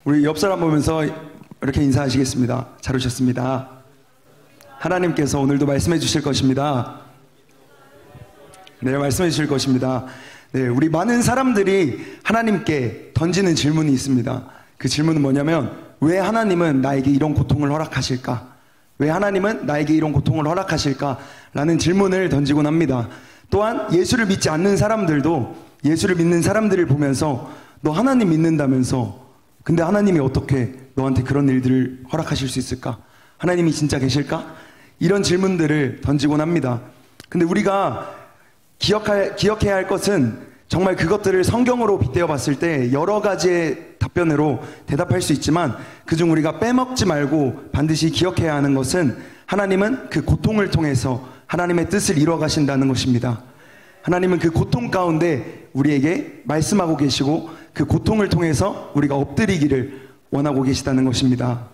우리 옆 사람 보면서 이렇게 인사하시겠습니다. 잘 오셨습니다. 하나님께서 오늘도 말씀해 주실 것입니다. 네, 말씀해 주실 것입니다. 네, 우리 많은 사람들이 하나님께 던지는 질문이 있습니다. 그 질문은 뭐냐면, 왜 하나님은 나에게 이런 고통을 허락하실까? 왜 하나님은 나에게 이런 고통을 허락하실까? 라는 질문을 던지곤 합니다. 또한 예수를 믿지 않는 사람들도 예수를 믿는 사람들을 보면서, 너 하나님 믿는다면서 근데 하나님이 어떻게 너한테 그런 일들을 허락하실 수 있을까? 하나님이 진짜 계실까? 이런 질문들을 던지곤 합니다. 근데 우리가 기억해야 할 것은, 정말 그것들을 성경으로 빗대어 봤을 때 여러 가지의 답변으로 대답할 수 있지만, 그중 우리가 빼먹지 말고 반드시 기억해야 하는 것은, 하나님은 그 고통을 통해서 하나님의 뜻을 이루어 가신다는 것입니다. 하나님은 그 고통 가운데 우리에게 말씀하고 계시고, 그 고통을 통해서 우리가 엎드리기를 원하고 계시다는 것입니다.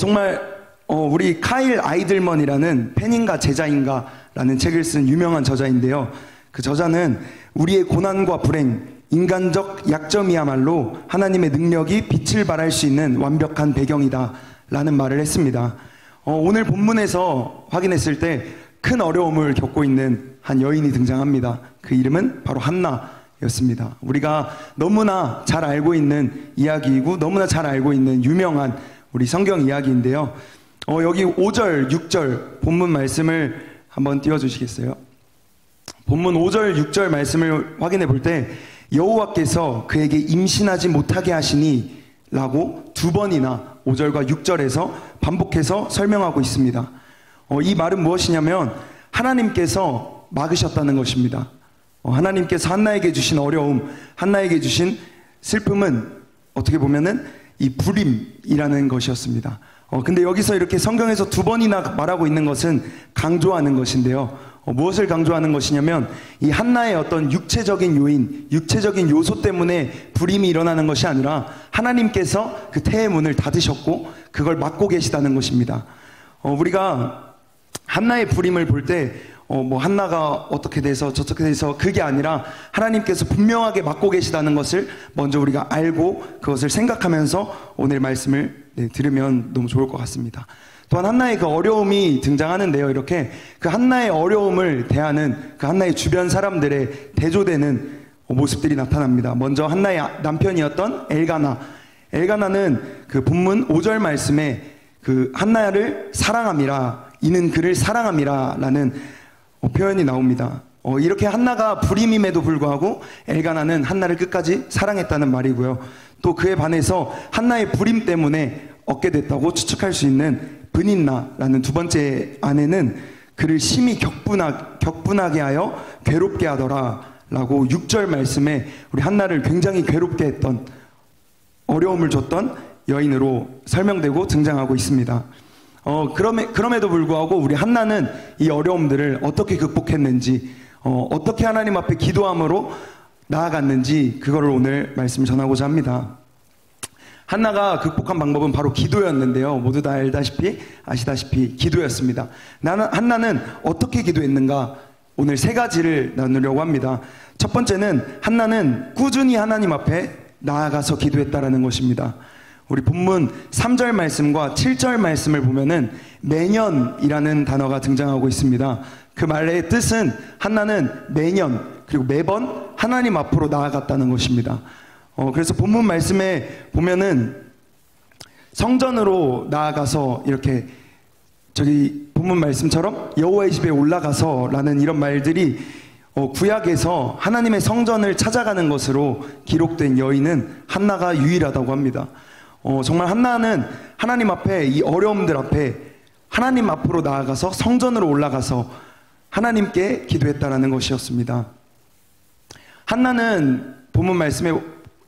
정말 우리 카일 아이들먼이라는 팬인가 제자인가 라는 책을 쓴 유명한 저자인데요, 그 저자는 우리의 고난과 불행, 인간적 약점이야말로 하나님의 능력이 빛을 발할 수 있는 완벽한 배경이다 라는 말을 했습니다. 오늘 본문에서 확인했을 때 큰 어려움을 겪고 있는 한 여인이 등장합니다. 그 이름은 바로 한나였습니다. 우리가 너무나 잘 알고 있는 이야기이고 너무나 잘 알고 있는 유명한 우리 성경 이야기인데요, 여기 5절, 6절 본문 말씀을 한번 띄워주시겠어요? 본문 5절, 6절 말씀을 확인해 볼 때, 여호와께서 그에게 임신하지 못하게 하시니 라고 두 번이나 5절과 6절에서 반복해서 설명하고 있습니다. 이 말은 무엇이냐면, 하나님께서 막으셨다는 것입니다. 하나님께서 한나에게 주신 어려움, 한나에게 주신 슬픔은 어떻게 보면은 이 불임이라는 것이었습니다. 근데 여기서 이렇게 성경에서 두 번이나 말하고 있는 것은 강조하는 것인데요, 무엇을 강조하는 것이냐면, 이 한나의 어떤 육체적인 요인, 육체적인 요소 때문에 불임이 일어나는 것이 아니라 하나님께서 그 태의 문을 닫으셨고 그걸 막고 계시다는 것입니다. 우리가 한나의 불임을 볼 때 한나가 어떻게 돼서 저렇게 돼서 그게 아니라, 하나님께서 분명하게 막고 계시다는 것을 먼저 우리가 알고 그것을 생각하면서 오늘 말씀을 들으면 너무 좋을 것 같습니다. 또한 한나의 그 어려움이 등장하는데요, 이렇게 그 한나의 어려움을 대하는 그 한나의 주변 사람들의 대조되는 모습들이 나타납니다. 먼저 한나의 남편이었던 엘가나는 그 본문 5절 말씀에 그 한나를 사랑함이라, 이는 그를 사랑함이라 라는 표현이 나옵니다. 이렇게 한나가 불임임에도 불구하고 엘가나는 한나를 끝까지 사랑했다는 말이고요, 또 그에 반해서 한나의 불임 때문에 얻게 됐다고 추측할 수 있는 브닌나라는 두 번째 아내는 그를 심히 격분하게 하여 괴롭게 하더라 라고 6절 말씀에 우리 한나를 굉장히 괴롭게 했던, 어려움을 줬던 여인으로 설명되고 등장하고 있습니다. 그럼에도 불구하고 우리 한나는 이 어려움들을 어떻게 극복했는지, 어떻게 하나님 앞에 기도함으로 나아갔는지, 그거를 오늘 말씀 전하고자 합니다. 한나가 극복한 방법은 바로 기도였는데요, 모두 다 아시다시피 기도였습니다. 한나는 어떻게 기도했는가, 오늘 세 가지를 나누려고 합니다. 첫 번째는, 한나는 꾸준히 하나님 앞에 나아가서 기도했다라는 것입니다. 우리 본문 3절 말씀과 7절 말씀을 보면은 매년이라는 단어가 등장하고 있습니다. 그 말의 뜻은, 한나는 매년 그리고 매번 하나님 앞으로 나아갔다는 것입니다. 그래서 본문 말씀에 보면은 성전으로 나아가서, 이렇게 저기 본문 말씀처럼 여호와의 집에 올라가서 라는 이런 말들이 구약에서 하나님의 성전을 찾아가는 것으로 기록된 여인은 한나가 유일하다고 합니다. 정말 한나는 하나님 앞에, 이 어려움들 앞에 하나님 앞으로 나아가서 성전으로 올라가서 하나님께 기도했다라는 것이었습니다. 한나는 본문 말씀에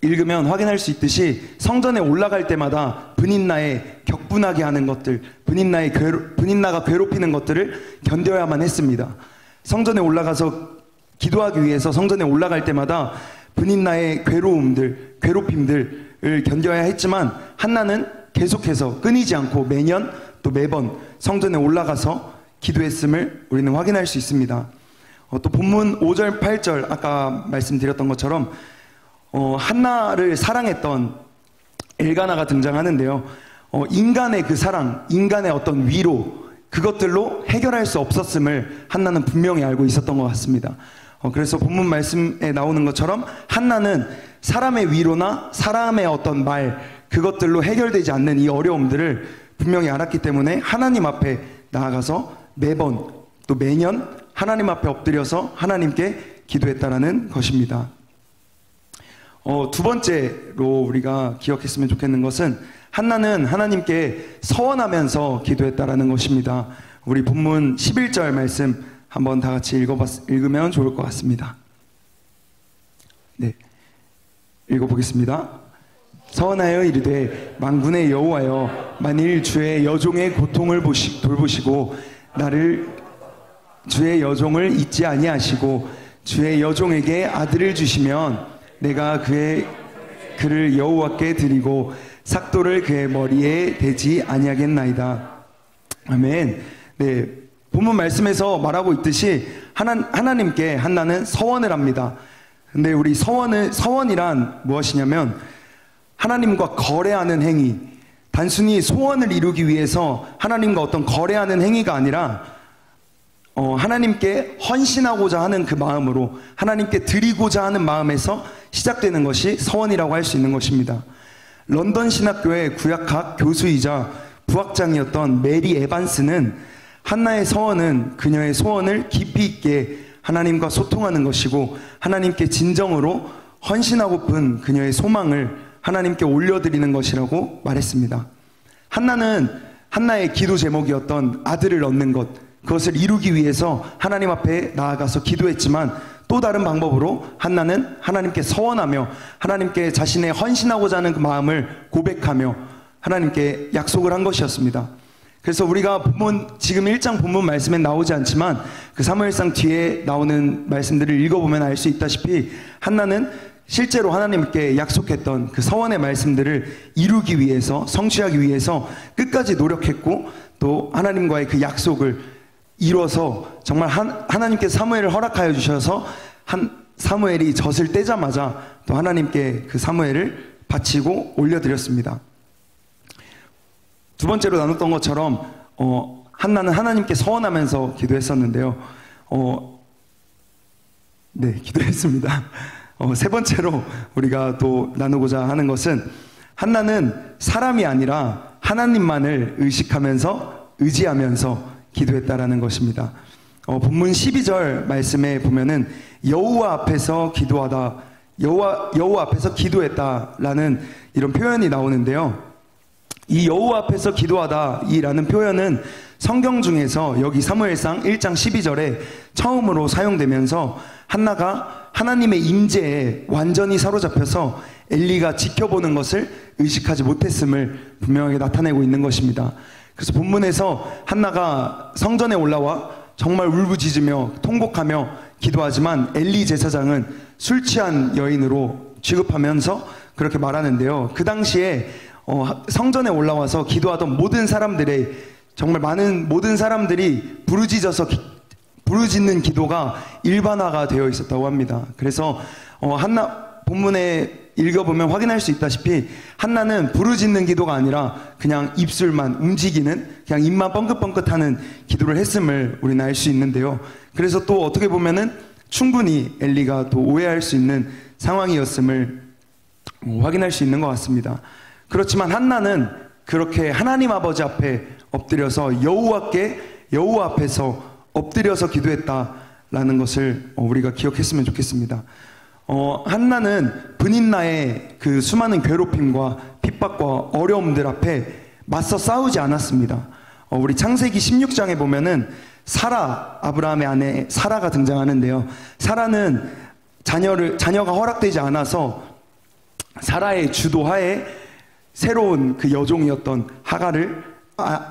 읽으면 확인할 수 있듯이 성전에 올라갈 때마다 브닌나의 격분하게 하는 것들, 브닌나가 괴롭히는 것들을 견뎌야만 했습니다. 성전에 올라가서 기도하기 위해서 성전에 올라갈 때마다 브닌나의 괴롭힘들을 견뎌야 했지만, 한나는 계속해서 끊이지 않고 매년 또 매번 성전에 올라가서 기도했음을 우리는 확인할 수 있습니다. 또 본문 5절, 8절 아까 말씀드렸던 것처럼 한나를 사랑했던 엘가나가 등장하는데요. 인간의 그 사랑, 인간의 어떤 위로, 그것들로 해결할 수 없었음을 한나는 분명히 알고 있었던 것 같습니다. 그래서 본문 말씀에 나오는 것처럼 한나는 사람의 위로나 사람의 어떤 말, 그것들로 해결되지 않는 이 어려움들을 분명히 알았기 때문에 하나님 앞에 나아가서 매번 또 매년 하나님 앞에 엎드려서 하나님께 기도했다라는 것입니다. 두 번째로 우리가 기억했으면 좋겠는 것은 한나는 하나님께 서원하면서 기도했다라는 것입니다. 우리 본문 11절 말씀 한번 다 같이 읽으면 좋을 것 같습니다. 네, 읽어보겠습니다. 서원하여 이르되 만군의 여호와여, 만일 주의 여종의 고통을 돌보시고 나를 주의 여종을 잊지 아니하시고 주의 여종에게 아들을 주시면 내가 그를 여호와께 드리고 삭도를 그의 머리에 대지 아니하겠나이다. 아멘. 네, 본문 말씀에서 말하고 있듯이 하나님께 한나는 서원을 합니다. 근데 우리 서원이란 무엇이냐면 하나님과 거래하는 행위, 단순히 소원을 이루기 위해서 하나님과 어떤 거래하는 행위가 아니라 하나님께 헌신하고자 하는 그 마음으로 하나님께 드리고자 하는 마음에서 시작되는 것이 서원이라고 할 수 있는 것입니다. 런던 신학교의 구약학 교수이자 부학장이었던 메리 에반스는 한나의 서원은 그녀의 소원을 깊이 있게 하나님과 소통하는 것이고 하나님께 진정으로 헌신하고픈 그녀의 소망을 하나님께 올려드리는 것이라고 말했습니다. 한나는 한나의 기도 제목이었던 아들을 얻는 것, 그것을 이루기 위해서 하나님 앞에 나아가서 기도했지만 또 다른 방법으로 한나는 하나님께 서원하며 하나님께 자신의 헌신하고자 하는 그 마음을 고백하며 하나님께 약속을 한 것이었습니다. 그래서 우리가 지금 1장 본문 말씀에 나오지 않지만 그 사무엘상 뒤에 나오는 말씀들을 읽어보면 알 수 있다시피 한나는 실제로 하나님께 약속했던 그 서원의 말씀들을 이루기 위해서, 성취하기 위해서 끝까지 노력했고 또 하나님과의 그 약속을 이뤄서 정말 하나님께 사무엘을 허락하여 주셔서 사무엘이 젖을 떼자마자 또 하나님께 그 사무엘을 바치고 올려드렸습니다. 두 번째로 나눴던 것처럼 한나는 하나님께 서원하면서 기도했었는데요. 네, 기도했습니다. 세 번째로 우리가 또 나누고자 하는 것은 한나는 사람이 아니라 하나님만을 의지하면서 기도했다라는 것입니다. 본문 12절 말씀에 보면은 여호와 앞에서 기도하다, 여호와 앞에서 기도했다라는 이런 표현이 나오는데요. 이 여호와 앞에서 기도하다 이라는 표현은 성경 중에서 여기 사무엘상 1장 12절에 처음으로 사용되면서 한나가 하나님의 임재에 완전히 사로잡혀서 엘리가 지켜보는 것을 의식하지 못했음을 분명하게 나타내고 있는 것입니다. 그래서 본문에서 한나가 성전에 올라와 정말 울부짖으며 통곡하며 기도하지만 엘리 제사장은 술 취한 여인으로 취급하면서 그렇게 말하는데요. 그 당시에 성전에 올라와서 기도하던 모든 사람들의 정말 많은 모든 사람들이 부르짖는 기도가 일반화가 되어 있었다고 합니다. 그래서 한나 본문에 읽어보면 확인할 수 있다시피 한나는 부르짖는 기도가 아니라 그냥 입술만 움직이는, 그냥 입만 뻥긋뻥긋하는 기도를 했음을 우리는 알 수 있는데요. 그래서 또 어떻게 보면은 충분히 엘리가 또 오해할 수 있는 상황이었음을 확인할 수 있는 것 같습니다. 그렇지만 한나는 그렇게 하나님 아버지 앞에 엎드려서 여호와 앞에서 엎드려서 기도했다라는 것을 우리가 기억했으면 좋겠습니다. 한나는 브닛나의 그 수많은 괴롭힘과 핍박과 어려움들 앞에 맞서 싸우지 않았습니다. 우리 창세기 16장에 보면은 아브라함의 아내 사라가 등장하는데요. 사라는 자녀가 허락되지 않아서 사라의 주도하에 새로운 그 여종이었던 하갈을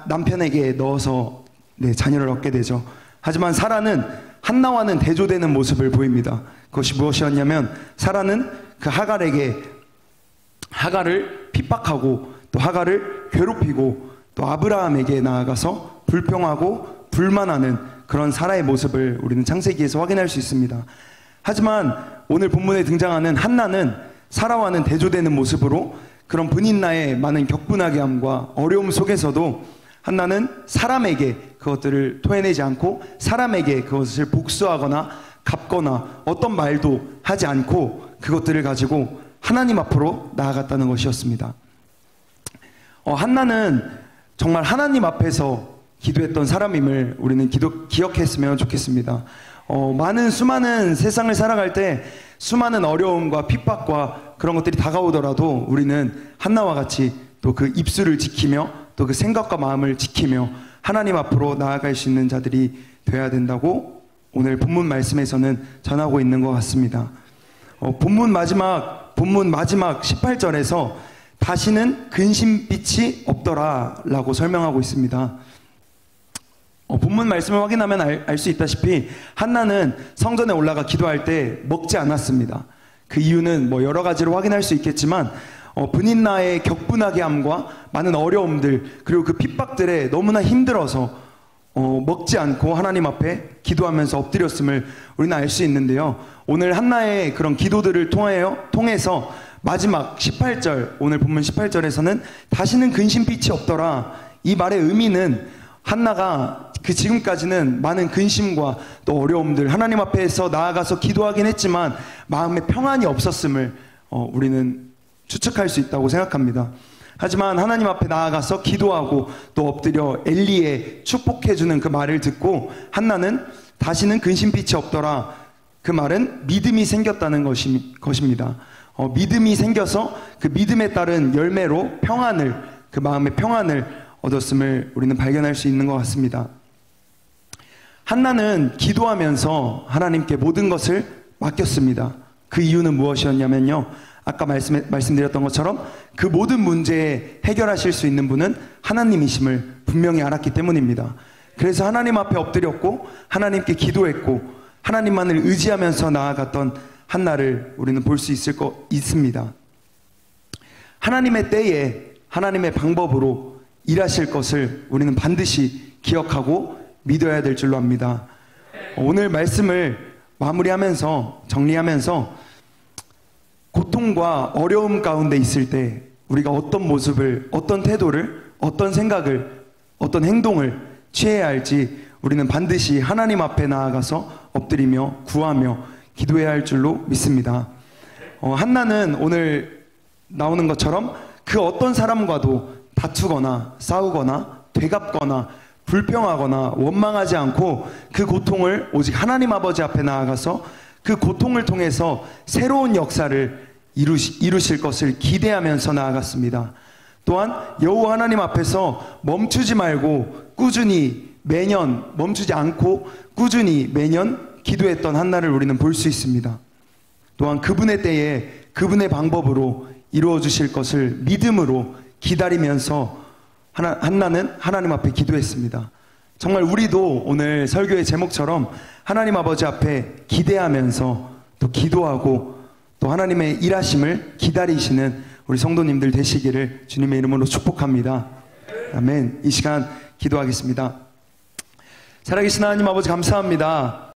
남편에게 넣어서 자녀를 얻게 되죠. 하지만 사라는 한나와는 대조되는 모습을 보입니다. 그것이 무엇이었냐면 사라는 그 하갈을 핍박하고 또 하갈을 괴롭히고 또 아브라함에게 나아가서 불평하고 불만하는 그런 사라의 모습을 우리는 창세기에서 확인할 수 있습니다. 하지만 오늘 본문에 등장하는 한나는 사라와는 대조되는 모습으로 그런 분인나의 많은 격분하게함과 어려움 속에서도 한나는 사람에게 그것들을 토해내지 않고 사람에게 그것을 복수하거나 갚거나 어떤 말도 하지 않고 그것들을 가지고 하나님 앞으로 나아갔다는 것이었습니다. 한나는 정말 하나님 앞에서 기도했던 사람임을 우리는 기억했으면 좋겠습니다. 수많은 세상을 살아갈 때 수많은 어려움과 핍박과 그런 것들이 다가오더라도 우리는 한나와 같이 또 그 입술을 지키며 또 그 생각과 마음을 지키며 하나님 앞으로 나아갈 수 있는 자들이 되어야 된다고 오늘 본문 말씀에서는 전하고 있는 것 같습니다. 본문 마지막 18절에서 다시는 근심빛이 없더라 라고 설명하고 있습니다. 본문 말씀을 확인하면 알 수 있다시피 한나는 성전에 올라가 기도할 때 먹지 않았습니다. 그 이유는 여러 가지로 확인할 수 있겠지만 분인나의 격분하게 함과 많은 어려움들 그리고 그 핍박들에 너무나 힘들어서 먹지 않고 하나님 앞에 기도하면서 엎드렸음을 우리는 알 수 있는데요. 오늘 한나의 그런 기도들을 통해서 마지막 18절, 오늘 본문 18절에서는 다시는 근심빛이 없더라. 이 말의 의미는 한나가 지금까지는 많은 근심과 또 어려움들, 하나님 앞에서 나아가서 기도하긴 했지만 마음에 평안이 없었음을 우리는 추측할 수 있다고 생각합니다. 하지만 하나님 앞에 나아가서 기도하고 또 엎드려 엘리의 축복해주는 그 말을 듣고 한나는 다시는 근심빛이 없더라. 그 말은 믿음이 생겼다는 것입니다. 믿음이 생겨서 그 믿음에 따른 열매로 그 마음의 평안을 얻었음을 우리는 발견할 수 있는 것 같습니다. 한나는 기도하면서 하나님께 모든 것을 맡겼습니다. 그 이유는 무엇이었냐면요. 아까 말씀드렸던 것처럼 그 모든 문제에 해결하실 수 있는 분은 하나님이심을 분명히 알았기 때문입니다. 그래서 하나님 앞에 엎드렸고 하나님께 기도했고 하나님만을 의지하면서 나아갔던 한나를 우리는 볼 수 있습니다. 하나님의 때에 하나님의 방법으로 일하실 것을 우리는 반드시 기억하고 믿어야 될 줄로 압니다. 오늘 말씀을 정리하면서 고통과 어려움 가운데 있을 때 우리가 어떤 모습을, 어떤 태도를, 어떤 생각을, 어떤 행동을 취해야 할지 우리는 반드시 하나님 앞에 나아가서 엎드리며 구하며 기도해야 할 줄로 믿습니다. 한나는 오늘 나오는 것처럼 그 어떤 사람과도 다투거나 싸우거나 되갚거나 불평하거나 원망하지 않고 그 고통을 오직 하나님 아버지 앞에 나아가서 그 고통을 통해서 새로운 역사를 이루실 것을 기대하면서 나아갔습니다. 또한 여호와 하나님 앞에서 멈추지 않고 꾸준히 매년 기도했던 한나를 우리는 볼 수 있습니다. 또한 그분의 때에 그분의 방법으로 이루어 주실 것을 믿음으로 기다리면서 한나는 하나님 앞에 기도했습니다. 정말 우리도 오늘 설교의 제목처럼 하나님 아버지 앞에 기대하면서 또 기도하고 또 하나님의 일하심을 기다리시는 우리 성도님들 되시기를 주님의 이름으로 축복합니다. 아멘. 이 시간 기도하겠습니다. 살아계신 하나님 아버지 감사합니다.